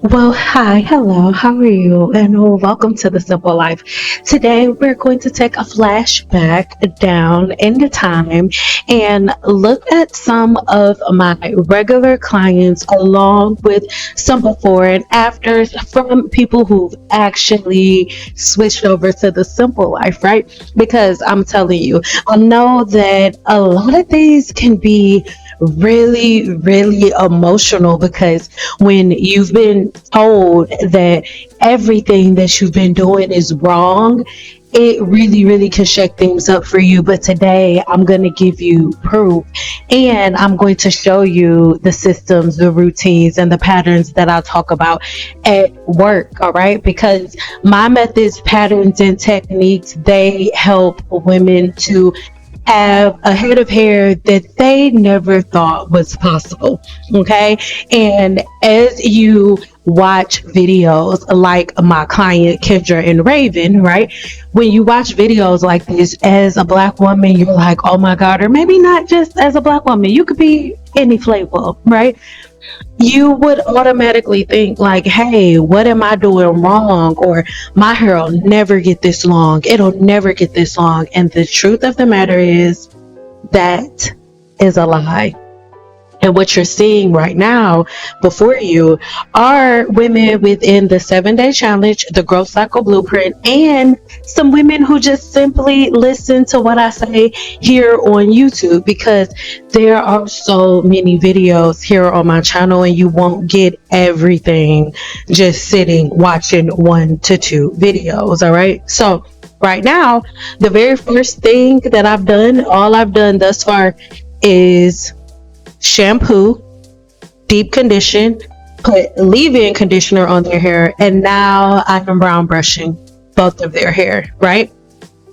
Well, hi, hello, how are you? And welcome to the Simple Life. Today, we're going to take a flashback down in the time and look at some of my regular clients along with some before and afters from people who've actually switched over to the Simple Life, right? Because I'm telling you, I know that a lot of these can be really emotional because when you've been told that everything that you've been doing is wrong, it really can shake things up for you. But today I'm going to give you proof and I'm going to show you the systems, the routines, and the patterns that I talk about at work. All right. Because my methods, patterns, and techniques, they help women to have a head of hair that they never thought was possible. Okay. And as you watch videos like my client Kendra and Raven, right? When you watch videos like this as a black woman, you're like, oh my God, or maybe not just as a black woman, you could be any flavor, right? You would automatically think like, hey, what am I doing wrong? Or my hair will never get this long. It'll never get this long. And the truth of the matter is that is a lie. And what you're seeing right now before you are women within the 7 day challenge, the growth cycle blueprint, and some women who just simply listen to what I say here on YouTube because there are so many videos here on my channel and you won't get everything just sitting watching 1 to 2 videos. All right. So right now, the very first thing that I've done, all I've done thus far is shampoo, deep condition, put leave-in conditioner on their hair, and now I am brown brushing both of their hair, right?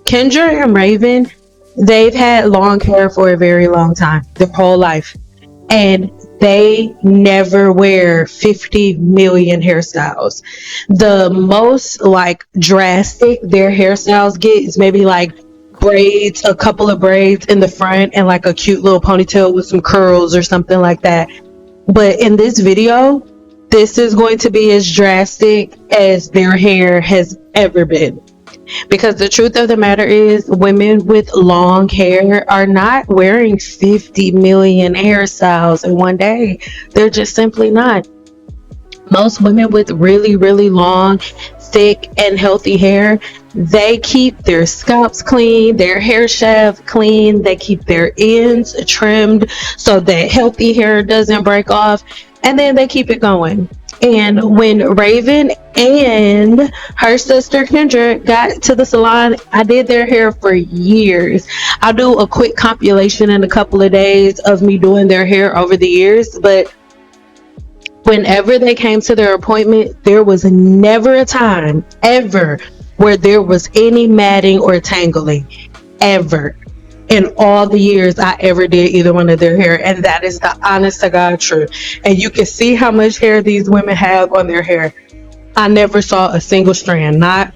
Kendra and Raven, they've had long hair for a very long time, their whole life, and they never wear 50 million hairstyles. The most like drastic their hairstyles get is maybe like braids, a couple of braids in the front, and like a cute little ponytail with some curls or something like that. But in this video, this is going to be as drastic as their hair has ever been. Because the truth of the matter is, women with long hair are not wearing 50 million hairstyles in one day. They're just simply not. Most women with really long, thick, and healthy hair, they keep their scalps clean, their hair shaft clean, they keep their ends trimmed so that healthy hair doesn't break off, and then they keep it going. And when Raven and her sister Kendra got to the salon, I did their hair for years. I'll do a quick compilation in a couple of days of me doing their hair over the years, but whenever they came to their appointment, there was never a time ever where there was any matting or tangling, ever, in all the years I ever did either one of their hair. And that is the honest to God truth. And you can see how much hair these women have on their hair. I never saw a single strand, not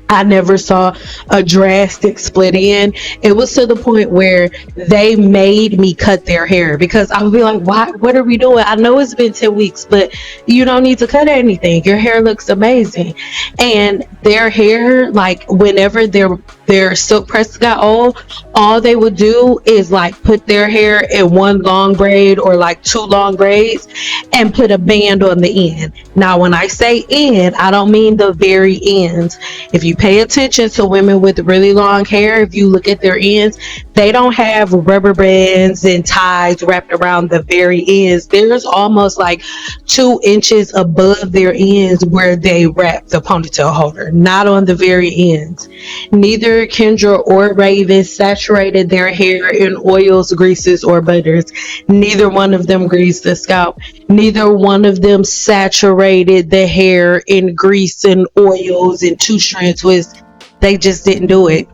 I never saw a drastic split in. It was to the point where they made me cut their hair because I would be like, "Why? What are we doing? I know it's been 10 weeks, but you don't need to cut anything. Your hair looks amazing." And their hair, like whenever their silk press got old, all they would do is like put their hair in one long braid or like two long braids and put a band on the end. Now, when I say end, I don't mean the very ends. If you pay attention to women with really long hair, if you look at their ends, they don't have rubber bands and ties wrapped around the very ends. There's almost like 2 inches above their ends where they wrap the ponytail holder, not on the very ends. Neither Kendra or Raven saturated their hair in oils, greases, or butters. Neither one of them greased the scalp. Neither one of them saturated the hair in grease and oils and two-strand twists. They just didn't do it.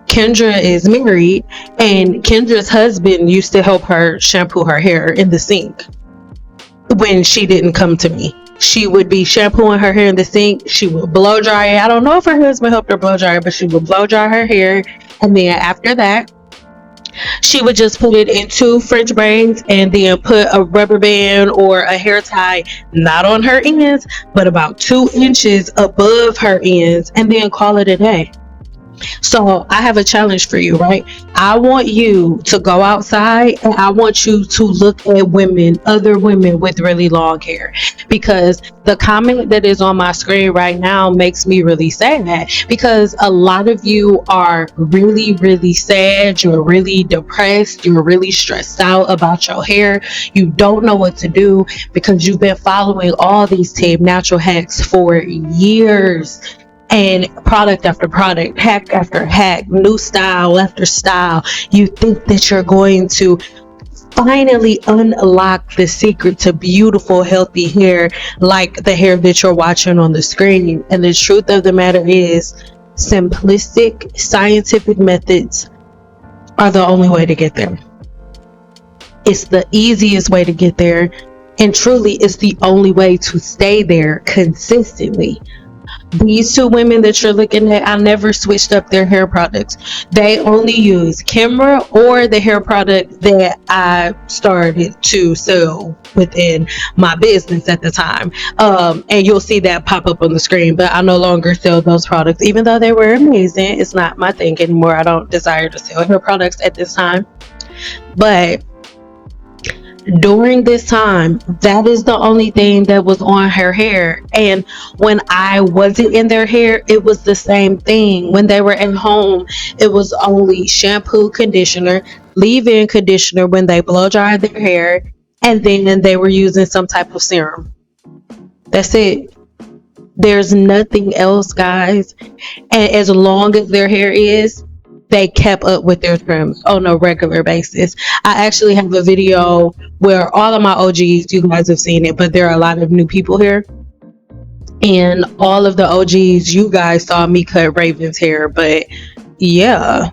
Kendra is married, and Kendra's husband used to help her shampoo her hair in the sink when she didn't come to me. She would be shampooing her hair in the sink. She would blow dry it. I don't know if her husband helped her blow dry it, but she would blow dry her hair. And then after that, She would just put it in two French braids and then put a rubber band or a hair tie, not on her ends, but about 2 inches above her ends, and then call it a day. So I have a challenge for you, right? I want you to go outside and I want you to look at women, other women with really long hair, because the comment that is on my screen right now makes me really sad, because a lot of you are really, really sad. You're really depressed. You're really stressed out about your hair. You don't know what to do because you've been following all these Team Natural hacks for years, and product after product, hack after hack, new style after style. You think that you're going to finally unlock the secret to beautiful, healthy hair, like the hair that you're watching on the screen. And the truth of the matter is, simplistic, scientific methods are the only way to get there. It's the easiest way to get there, and truly, it's the only way to stay there consistently. These two women that you're looking at, I never switched up their hair products. They only use Kimra or the hair product that I started to sell within my business at the time. And you'll see that pop up on the screen, but I no longer sell those products, even though they were amazing. It's not my thing anymore. I don't desire to sell hair products at this time. But during this time, that is the only thing that was on her hair. And when I wasn't in their hair, it was the same thing. When they were at home, it was only shampoo, conditioner, leave-in conditioner when they blow dried their hair, and then they were using some type of serum. That's it. There's nothing else, guys. And as long as their hair is, they kept up with their trims on a regular basis. I actually have a video where all of my OGs, you guys have seen it, but there are a lot of new people here. And all of the OGs, you guys saw me cut Raven's hair, but yeah.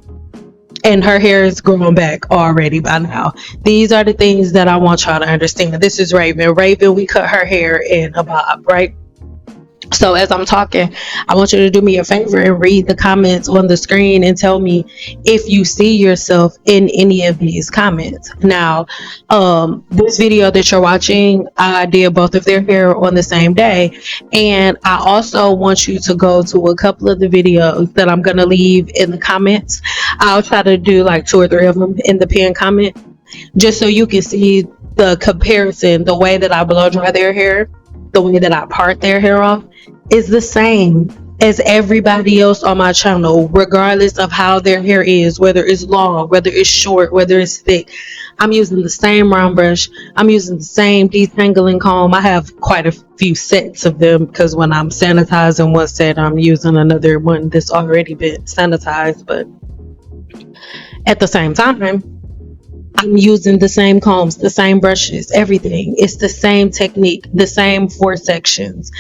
And her hair is growing back already by now. These are the things that I want y'all to understand. This is Raven. Raven, we cut her hair in a bob, right? So as I'm talking, I want you to do me a favor and read the comments on the screen and tell me if you see yourself in any of these comments. Now, this video that you're watching, I did both of their hair on the same day. And I also want you to go to a couple of the videos that I'm going to leave in the comments. I'll try to do like 2 or 3 of them in the pinned comment, just so you can see the comparison. The way that I blow dry their hair, the way that I part their hair off is the same as everybody else on my channel, regardless of how their hair is, whether it's long, whether it's short, whether it's thick. I'm using the same round brush. I'm using the same detangling comb. I have quite a few sets of them because when I'm sanitizing one set, I'm using another one that's already been sanitized. But at the same time, I'm using the same combs, the same brushes, everything. It's the same technique, the same 4 sections.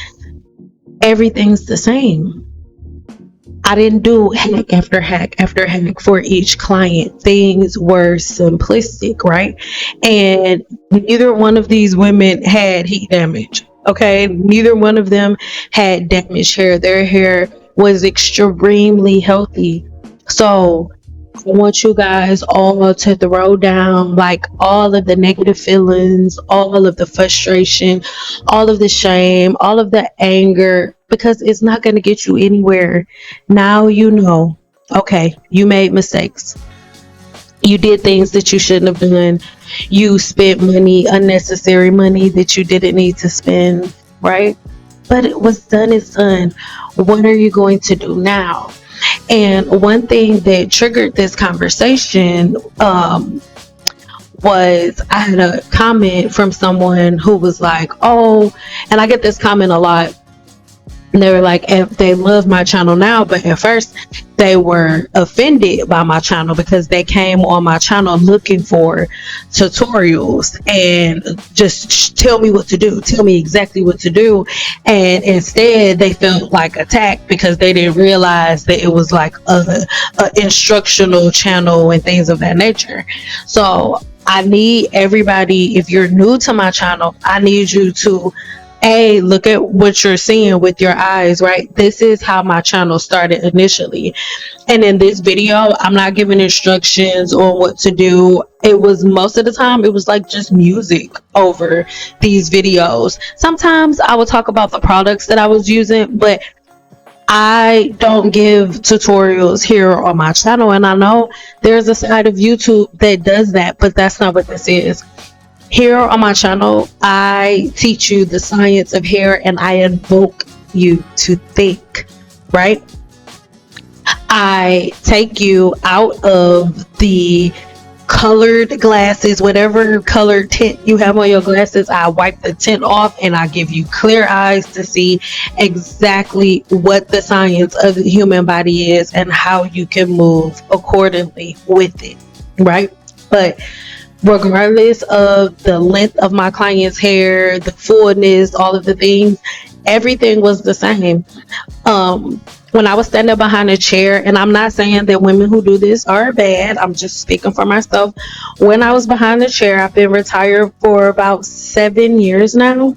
Everything's the same. I didn't do hack after hack after hack for each client. Things were simplistic, right? And neither one of these women had heat damage, okay? Neither one of them had damaged hair. Their hair was extremely healthy. So I want you guys all to throw down like all of the negative feelings, all of the frustration, all of the shame, all of the anger, because it's not going to get you anywhere. Now you know, okay, you made mistakes. You did things that you shouldn't have done. You spent money, unnecessary money that you didn't need to spend, right? But what's done is done. What are you going to do now? And one thing that triggered this conversation was I had a comment from someone who was like, oh, and I get this comment a lot. And they were like, if they love my channel now, but at first they were offended by my channel because they came on my channel looking for tutorials and just tell me what to do, tell me exactly what to do. And instead they felt like attacked because they didn't realize that it was like a instructional channel and things of that nature. So I need everybody, if you're new to my channel, I need you to A, look at what you're seeing with your eyes, right? This is how my channel started initially. And in this video, I'm not giving instructions on what to do. It was, most of the time, it was like just music over these videos. Sometimes I would talk about the products that I was using, but I don't give tutorials here on my channel. And I know there's a side of YouTube that does that, but that's not what this is. Here on my channel, I teach you the science of hair, and I invoke you to think, right? I take you out of the colored glasses, whatever color tint you have on your glasses. I wipe the tint off and I give you clear eyes to see exactly what the science of the human body is and how you can move accordingly with it, right? But regardless of the length of my client's hair, the fullness, all of the things, everything was the same. When I was standing behind a chair, and I'm not saying that women who do this are bad, I'm just speaking for myself. When I was behind the chair, I've been retired for about 7 years now,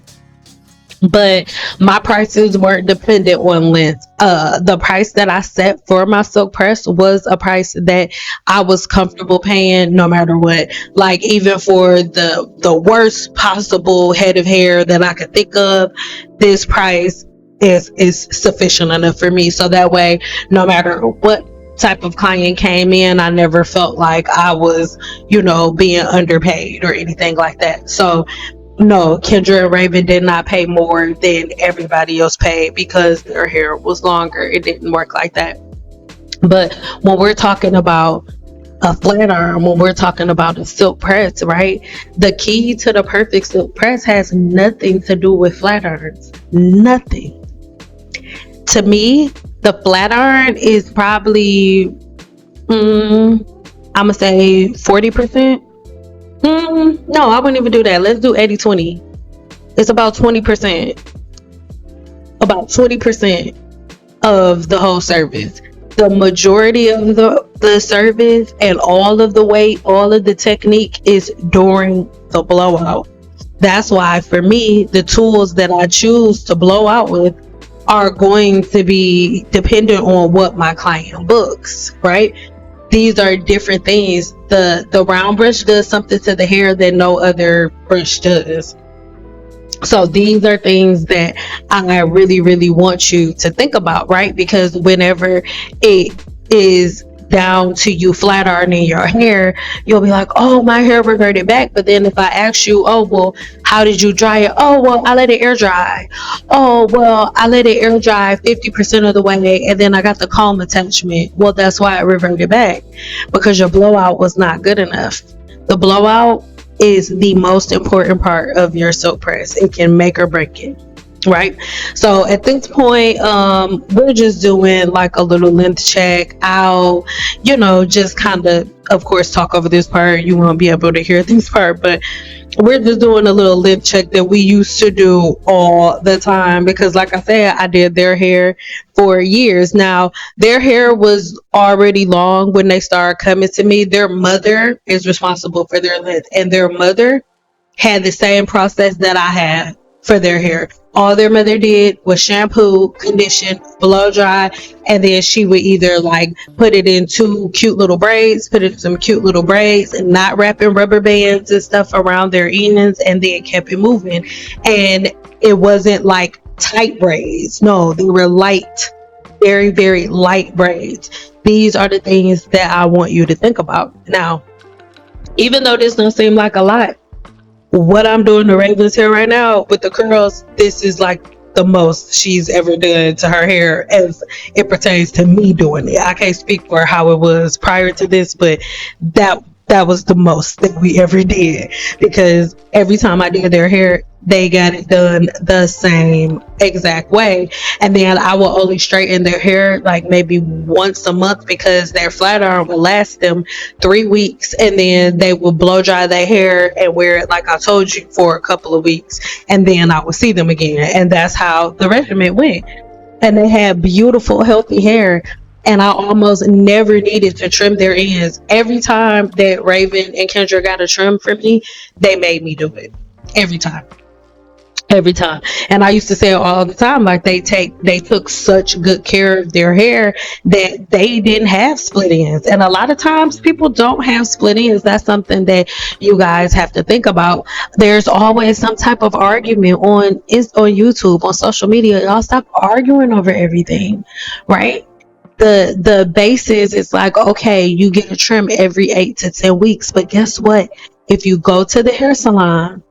but my prices weren't dependent on length. The price that I set for my silk press was a price that I was comfortable paying no matter what. Like, even for the worst possible head of hair that I could think of, this price is sufficient enough for me. So that way, no matter what type of client came in, I never felt like I was, being underpaid or anything like that. So no, Kendra and Raven did not pay more than everybody else paid because their hair was longer. It didn't work like that. But when we're talking about a flat iron, when we're talking about a silk press, right? The key to the perfect silk press has nothing to do with flat irons. Nothing. To me, the flat iron is probably, I'm gonna say 40%. No, I wouldn't even do that. Let's do 80-20. It's about 20%. About 20% of the whole service. The majority of the service and all of the weight, all of the technique is during the blowout. That's why, for me, the tools that I choose to blow out with are going to be dependent on what my client books, right? These are different things. The round brush does something to the hair that no other brush does. So these are things that I really, really want you to think about, right? Because whenever it is down to you flat ironing your hair, you'll be like, oh, my hair reverted back. But then if I ask you, oh, well, how did you dry it? Oh, well, I let it air dry. Oh, well, I let it air dry 50% of the way, and then I got the comb attachment. Well, that's why it reverted back, because your blowout was not good enough. The blowout is the most important part of your silk press. It can make or break it, right? So at this point, we're just doing like a little length check. I'll, just kind of course, talk over this part. You won't be able to hear this part, but we're just doing a little length check that we used to do all the time, because like I said, I did their hair for years. Now, their hair was already long when they started coming to me. Their mother is responsible for their length, and their mother had the same process that I had for their hair. All their mother did was shampoo, condition, blow dry, and then she would either like put it in two cute little braids, put it in some cute little braids, and not wrapping rubber bands and stuff around their ends, and then kept it moving. And it wasn't like tight braids. No, they were light, very, very light braids. These are the things that I want you to think about. Now, even though this doesn't seem like a lot, what I'm doing to Raven's hair right now with the curls, this is like the most she's ever done to her hair as it pertains to me doing it. I can't speak for how it was prior to this, but that was the most that we ever did, because every time I did their hair, they got it done the same exact way. And then I will only straighten their hair like maybe once a month, because their flat iron will last them 3 weeks, and then they will blow dry their hair and wear it like I told you for a couple of weeks, and then I will see them again. And that's how the regimen went. And they had beautiful, healthy hair, and I almost never needed to trim their ends. Every time that Raven and Kendra got a trim from me, they made me do it. Every time. every time. And I used to say all the time, like they took such good care of their hair that they didn't have split ends. And a lot of times people don't have split ends. That's something that you guys have to think about. There's always some type of argument on YouTube, on social media. Y'all stop arguing over everything, right? The basis is like, okay, you get a trim every 8 to 10 weeks, but guess what? If you go to the hair salon,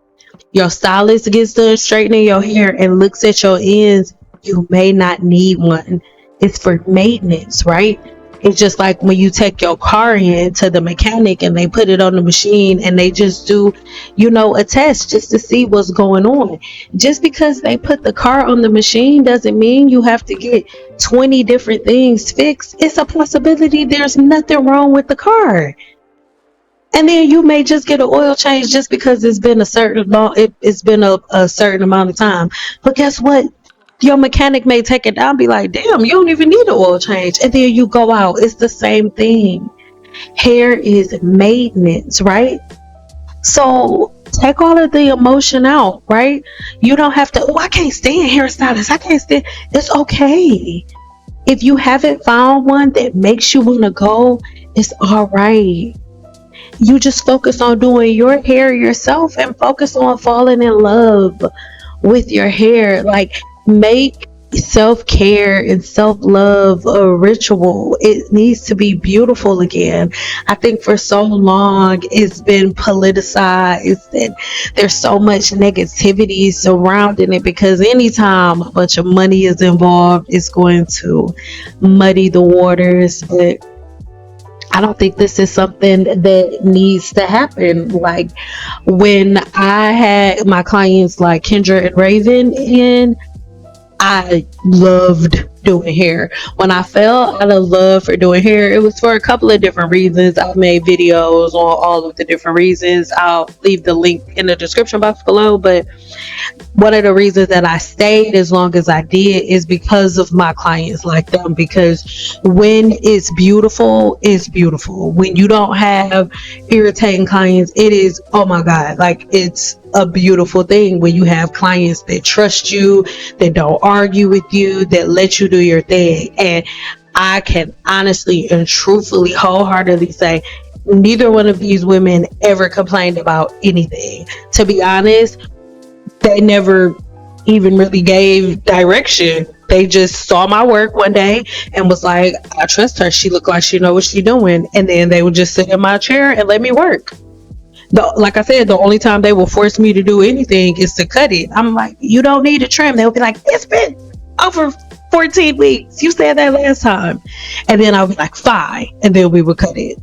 your stylist gets done straightening your hair and looks at your ends, you may not need one. It's for maintenance, right? It's just like when you take your car in to the mechanic and they put it on the machine and they just do, a test just to see what's going on. Just because they put the car on the machine doesn't mean you have to get 20 different things fixed. It's a possibility there's nothing wrong with the car. And then you may just get an oil change just because it's been a certain amount of time. But guess what? Your mechanic may take it down, be like, damn, you don't even need an oil change. And then you go out. It's the same thing. Hair is maintenance, right? So take all of the emotion out, right? You don't have to, I can't stand hairstylists. I can't stand. It's okay. If you haven't found one that makes you want to go, it's all right. You just focus on doing your hair yourself and focus on falling in love with your hair. Like, make self-care and self-love a ritual. It needs to be beautiful again. I think for so long it's been politicized and there's so much negativity surrounding it, because anytime a bunch of money is involved, it's going to muddy the waters. But I don't think this is something that needs to happen. Like, when I had my clients like Kendra and Raven in, I loved doing hair. When I fell out of love for doing hair, it was for a couple of different reasons. I've made videos on all of the different reasons. I'll leave the link in the description box below. But one of the reasons that I stayed as long as I did is because of my clients like them. Because when it's beautiful, it's beautiful. When you don't have irritating clients, it is, oh my God, like, it's a beautiful thing when you have clients that trust you, that don't argue with you, that let you do your thing. And I can honestly and truthfully, wholeheartedly say, neither one of these women ever complained about anything. To be honest, they never even really gave direction. They just saw my work one day and was like, I trust her. She looked like she know what she's doing. And then they would just sit in my chair and let me work. Like I said, the only time they will force me to do anything is to cut it. I'm like, you don't need a trim. They'll be like, it's been over 14 weeks. You said that last time. And then I'll be like, fine. And then we would cut it.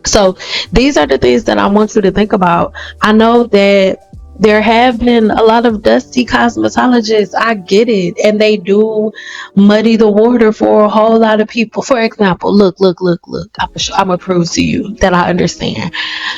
So these are the things that I want you to think about. I know that there have been a lot of dusty cosmetologists. I get it. And they do muddy the water for a whole lot of people. For example, look. I'm going to prove to you that I understand.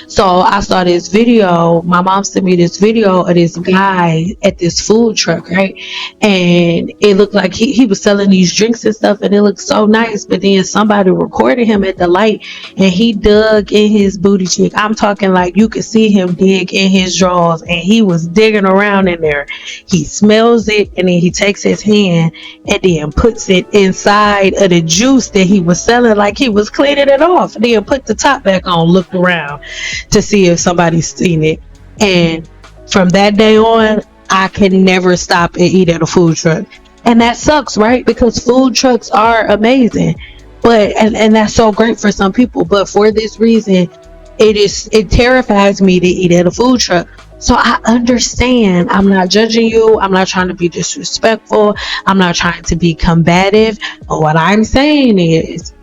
So I saw this video. My mom sent me this video of this guy at this food truck, right? And it looked like he was selling these drinks and stuff, and it looked so nice. But then somebody recorded him at the light, and he dug in his booty cheek. I'm talking like you could see him dig in his drawers, and he was digging around in there. He smells it, and then he takes his hand and then puts it inside of the juice that he was selling, like he was cleaning it off. And then put the top back on, looked around to see if somebody's seen it. And from that day on, I can never stop and eat at a food truck. And that sucks, right? Because food trucks are amazing, but and that's so great for some people. But for this reason, it terrifies me to eat at a food truck. So I understand. I'm not judging you. I'm not trying to be disrespectful. I'm not trying to be combative. But what I'm saying is,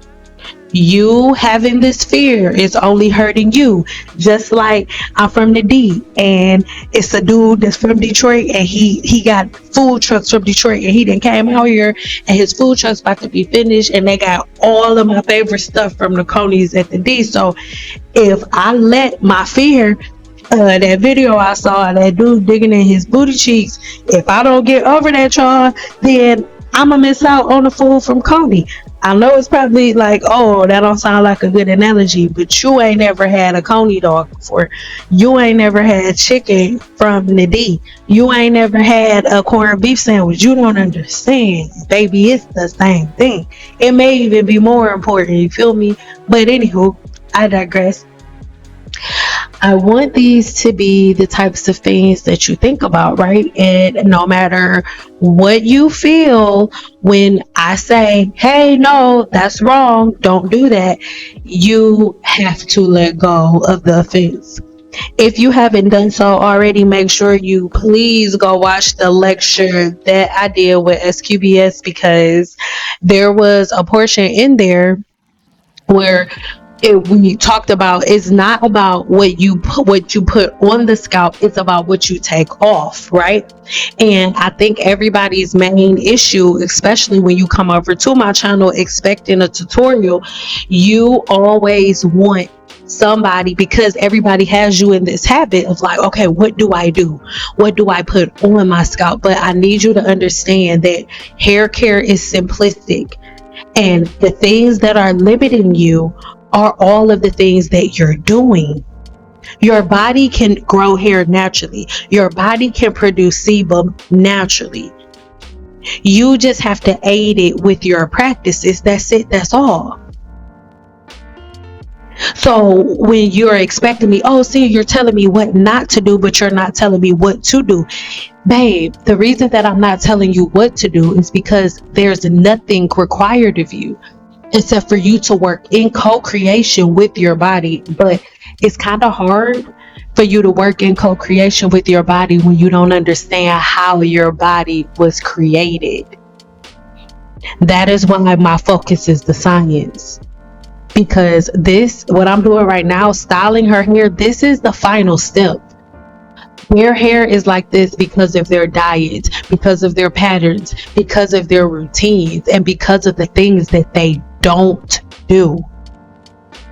you having this fear is only hurting you. Just like I'm from the D, and it's a dude that's from Detroit, and he got food trucks from Detroit, and he done came out here, and his food truck's about to be finished, and they got all of my favorite stuff from the Conies at the D. So if I let my fear, that video I saw, that dude digging in his booty cheeks, if I don't get over that, y'all, then I'ma miss out on the food from Coney. I know it's probably like, oh, that don't sound like a good analogy, but you ain't never had a coney dog before. You ain't never had chicken from the D. You ain't never had a corned beef sandwich. You don't understand, baby. It's the same thing. It may even be more important. You feel me? But anywho, I digress. I want these to be the types of things that you think about, right? And no matter what you feel when I say, hey, no, that's wrong, don't do that, you have to let go of the offense. If you haven't done so already, make sure you please go watch the lecture that I did with SQBS, because there was a portion in there where we talked about, it's not about what you put on the scalp, it's about what you take off, right? And I think everybody's main issue, especially when you come over to my channel expecting a tutorial, you always want somebody, because everybody has you in this habit of like, okay, what do I do? What do I put on my scalp? But I need you to understand that hair care is simplistic. And the things that are limiting you are all of the things that you're doing. Your body can grow hair naturally. Your body can produce sebum naturally. You just have to aid it with your practices. That's it. That's all. So when you're expecting me, oh, see, you're telling me what not to do, but you're not telling me what to do. Babe, the reason that I'm not telling you what to do is because there's nothing required of you except for you to work in co-creation with your body. But it's kind of hard for you to work in co-creation with your body when you don't understand how your body was created. That is why my focus is the science. Because this, what I'm doing right now, styling her hair, this is the final step. Their hair is like this because of their diets, because of their patterns, because of their routines, and because of the things that they don't do.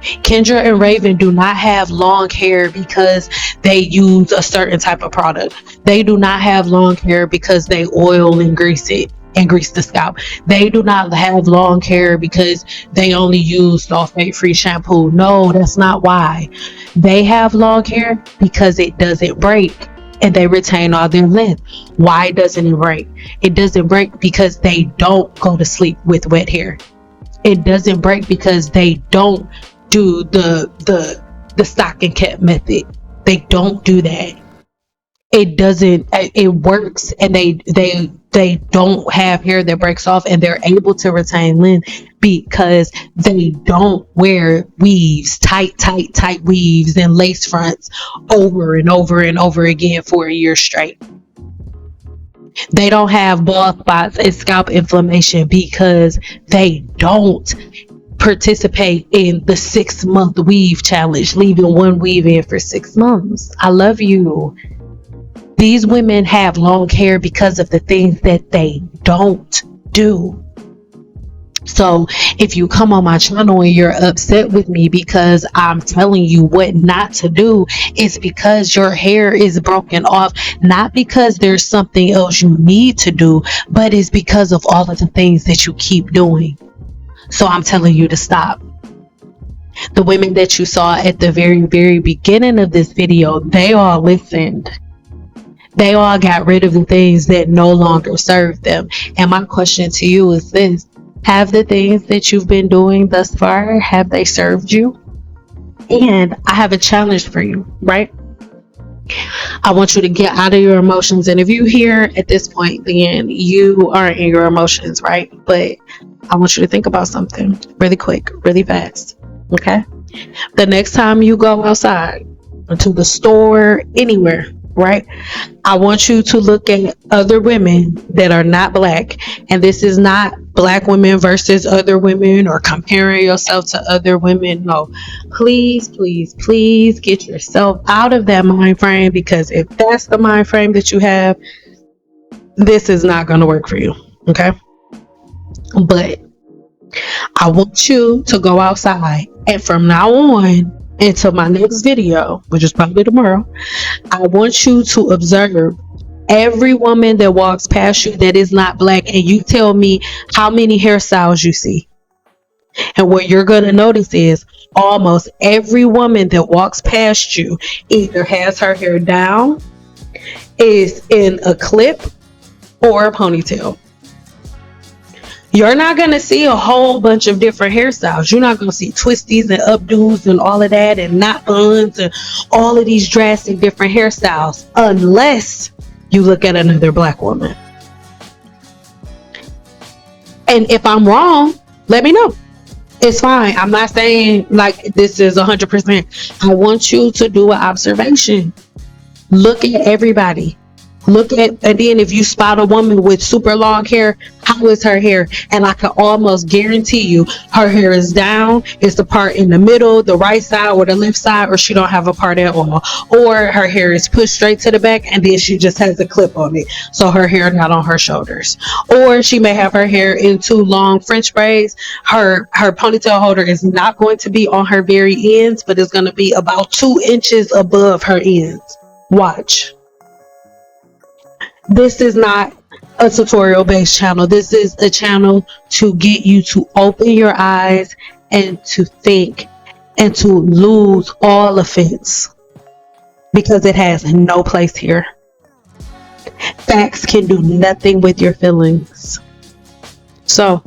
Kendra and Raven do not have long hair because they use a certain type of product. They do not have long hair because they oil and grease it and grease the scalp. They do not have long hair because they only use sulfate-free shampoo. No, that's not why. They have long hair because it doesn't break and they retain all their length. Why doesn't it break? It doesn't break because they don't go to sleep with wet hair. It doesn't break because they don't do the stock and cap method. They don't do that. It doesn't, it works, and they don't have hair that breaks off, and they're able to retain length because they don't wear weaves, tight weaves and lace fronts over and over and over again for a year straight. They don't have bald spots and scalp inflammation because they don't participate in the 6-month weave challenge, leaving one weave in for 6 months. I love you. These women have long hair because of the things that they don't do. So if you come on my channel and you're upset with me because I'm telling you what not to do, it's because your hair is broken off, not because there's something else you need to do, but it's because of all of the things that you keep doing. So I'm telling you to stop. The women that you saw at the very beginning of this video, they all listened. They all got rid of the things that no longer served them. And my question to you is this: have the things that you've been doing thus far, have they served you? And I have a challenge for you, right? I want you to get out of your emotions. And if you're here at this point, then you aren't in your emotions, right? But I want you to think about something really quick, really fast, okay? The next time you go outside, to the store, anywhere, right? I want you to look at other women that are not black. And this is not black women versus other women or comparing yourself to other women. No, please get yourself out of that mind frame, because if that's the mind frame that you have, this is not going to work for you. Okay. But I want you to go outside, and from now on until my next video, which is probably tomorrow, I want you to observe every woman that walks past you that is not black, and you tell me how many hairstyles you see. And what you're going to notice is almost every woman that walks past you either has her hair down, is in a clip, or a ponytail. You're not going to see a whole bunch of different hairstyles. You're not going to see twisties and updos and all of that, and knot buns and all of these drastic different hairstyles, unless you look at another black woman. And if I'm wrong, let me know. It's fine. I'm not saying like this is 100%. I want you to do an observation. Look at everybody. Look at, and then if you spot a woman with super long hair, how is her hair? And I can almost guarantee you her hair is down. It's the part in the middle, the right side or the left side, or she don't have a part at all. Or her hair is pushed straight to the back and then she just has a clip on it. So her hair not on her shoulders. Or she may have her hair in two long French braids. Her ponytail holder is not going to be on her very ends, but it's going to be about 2 inches above her ends. Watch. This is not a tutorial based channel. This is a channel to get you to open your eyes and to think and to lose all offense, because it has no place here. Facts can do nothing with your feelings. So,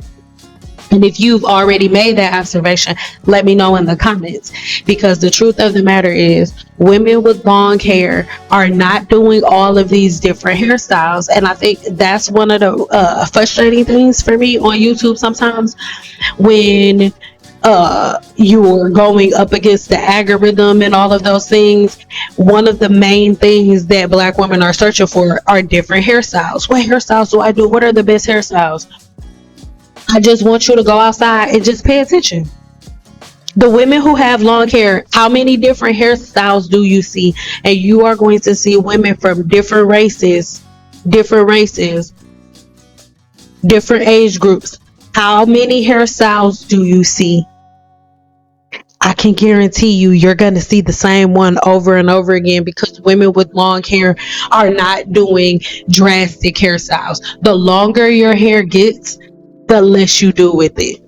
and if you've already made that observation, let me know in the comments, because the truth of the matter is women with long hair are not doing all of these different hairstyles. And I think that's one of the frustrating things for me on YouTube sometimes, when you're going up against the algorithm and all of those things. One of the main things that black women are searching for are different hairstyles. What hairstyles do I do? What are the best hairstyles? I just want you to go outside and just pay attention. The women who have long hair, how many different hairstyles do you see? And you are going to see women from different races, different age groups. How many hairstyles do you see? I can guarantee you're going to see the same one over and over again, because women with long hair are not doing drastic hairstyles. The longer your hair gets, the less you do with it.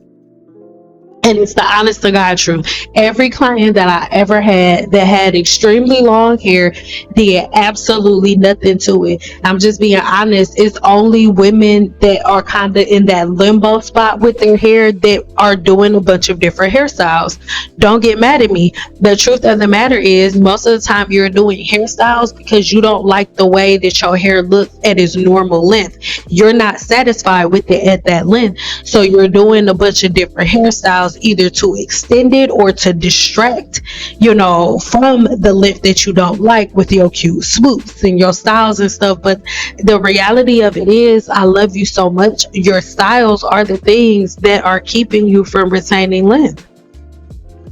And it's the honest to God truth. Every client that I ever had that had extremely long hair did absolutely nothing to it. I'm just being honest. It's only women that are kind of in that limbo spot with their hair that are doing a bunch of different hairstyles. Don't get mad at me. The truth of the matter is, most of the time you're doing hairstyles because you don't like the way that your hair looks at its normal length. You're not satisfied with it at that length. So you're doing a bunch of different hairstyles, either to extend it or to distract, from the length that you don't like, with your cute swoops and your styles and stuff. But the reality of it is, I love you so much. Your styles are the things that are keeping you from retaining length.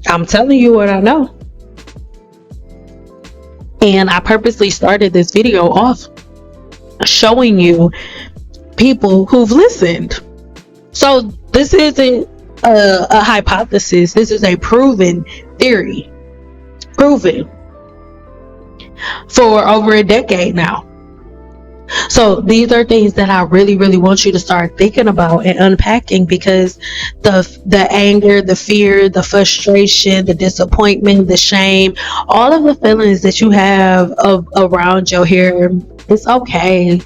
I'm telling you what I know. And I purposely started this video off showing you people who've listened. So this isn't a hypothesis. This is a proven theory, proven for over a decade now. So these are things that I really, really want you to start thinking about and unpacking, because the anger, the fear, the frustration, the disappointment, the shame, all of the feelings that you have around your hair, it's okay.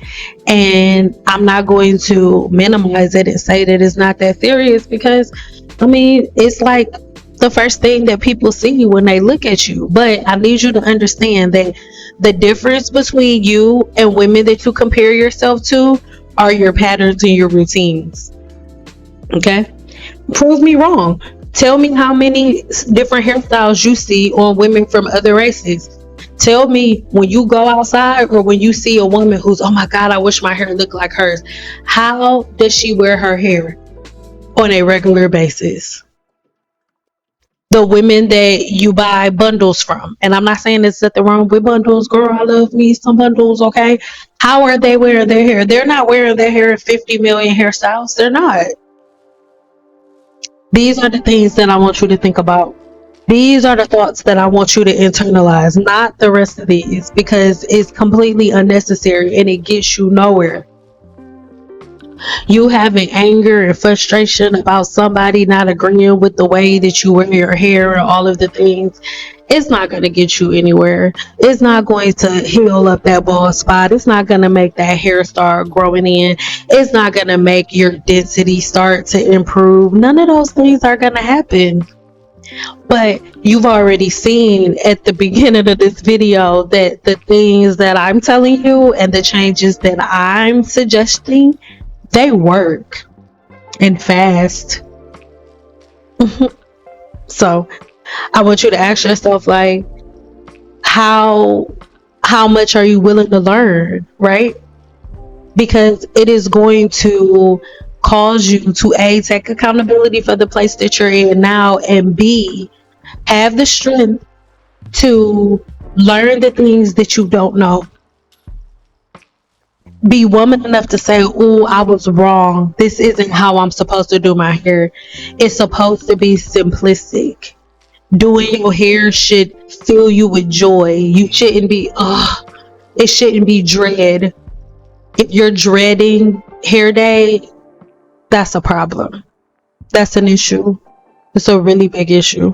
And I'm not going to minimize it and say that it's not that serious, because it's like the first thing that people see when they look at you. But I need you to understand that the difference between you and women that you compare yourself to are your patterns and your routines. Okay? Prove me wrong. Tell me how many different hairstyles you see on women from other races. Tell me, when you go outside or when you see a woman who's, oh my God, I wish my hair looked like hers, how does she wear her hair on a regular basis? The women that you buy bundles from, and I'm not saying there's nothing wrong with bundles, girl, I love me some bundles, okay? How are they wearing their hair? They're not wearing their hair in 50 million hairstyles. They're not. These are the things that I want you to think about. These are the thoughts that I want you to internalize, not the rest of these, because it's completely unnecessary and it gets you nowhere. You having anger and frustration about somebody not agreeing with the way that you wear your hair and all of the things, it's not going to get you anywhere. It's not going to heal up that bald spot. It's not going to make that hair start growing in. It's not going to make your density start to improve. None of those things are going to happen. But you've already seen at the beginning of this video that the things that I'm telling you and the changes that I'm suggesting, they work and fast. So I want you to ask yourself, like, how much are you willing to learn, right? Because it is going to cause you to A, take accountability for the place that you're in now, and B, have the strength to learn the things that you don't know. Be woman enough to say, "Oh, I was wrong. This isn't how I'm supposed to do my hair. It's supposed to be simplistic. Doing your hair should fill you with joy. You shouldn't be, it shouldn't be dread. If you're dreading hair day, that's a problem. That's an issue. It's a really big issue.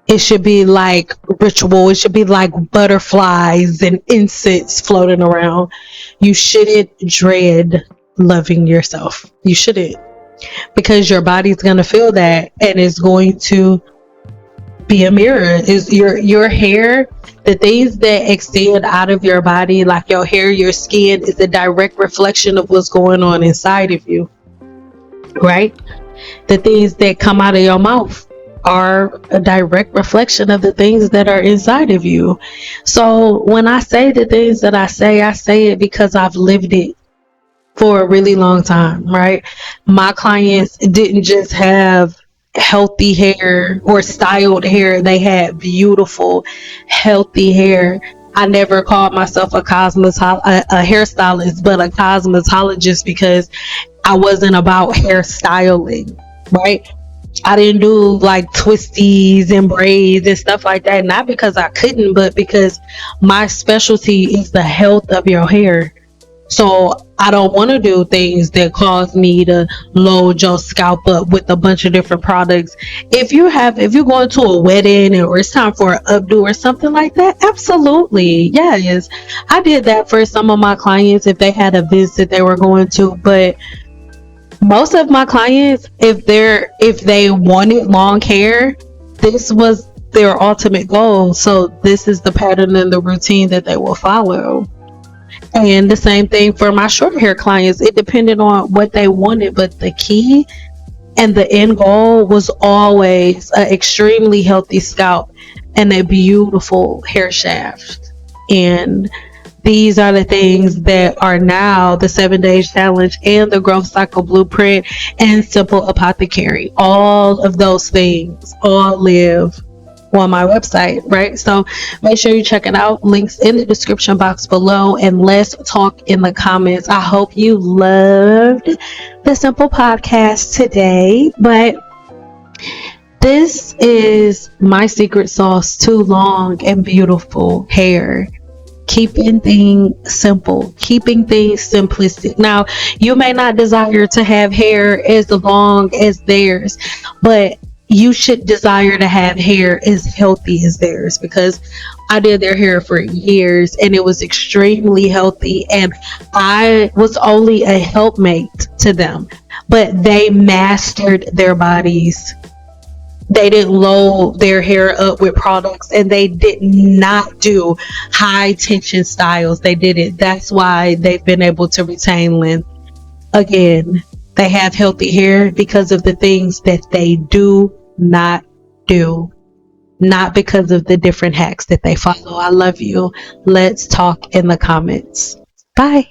It should be like ritual. It should be like butterflies and incense floating around. You shouldn't dread loving yourself. You shouldn't, because your body's going to feel that, and it's going to be a mirror. Is your hair, the things that extend out of your body, like your hair, your skin, is a direct reflection of what's going on inside of you, right? The things that come out of your mouth are a direct reflection of the things that are inside of you. So when I say the things that I say it because I've lived it for a really long time, right? My clients didn't just have healthy hair or styled hair. They had beautiful, healthy hair. I never called myself a hairstylist, but a cosmetologist, because I wasn't about hairstyling, right? I didn't do like twisties and braids and stuff like that. Not because I couldn't, but because my specialty is the health of your hair. So I don't want to do things that cause me to load your scalp up with a bunch of different products. If you're going to a wedding or it's time for an updo or something like that, absolutely, yes. I did that for some of my clients if they had events that they were going to. But most of my clients, if they wanted long hair, this was their ultimate goal. So this is the pattern and the routine that they will follow. And the same thing for my short hair clients. It depended on what they wanted, but the key and the end goal was always an extremely healthy scalp and a beautiful hair shaft. And these are the things that are now the 7-day challenge and the growth cycle blueprint and Cynple Apothecary. All of those things all live on my website, right? So make sure you check it out. Links in the description box below, and let's talk in the comments. I hope you loved the Cynple podcast today, but this is my secret sauce to long and beautiful hair. Keeping things simple, keeping things simplistic. Now, you may not desire to have hair as long as theirs, but you should desire to have hair as healthy as theirs, because I did their hair for years and it was extremely healthy, and I was only a helpmate to them, but they mastered their bodies. They didn't load their hair up with products, and they did not do high tension styles. They did it. That's why they've been able to retain length. Again, they have healthy hair because of the things that they do not do, not because of the different hacks that they follow. I love you. Let's talk in the comments. Bye.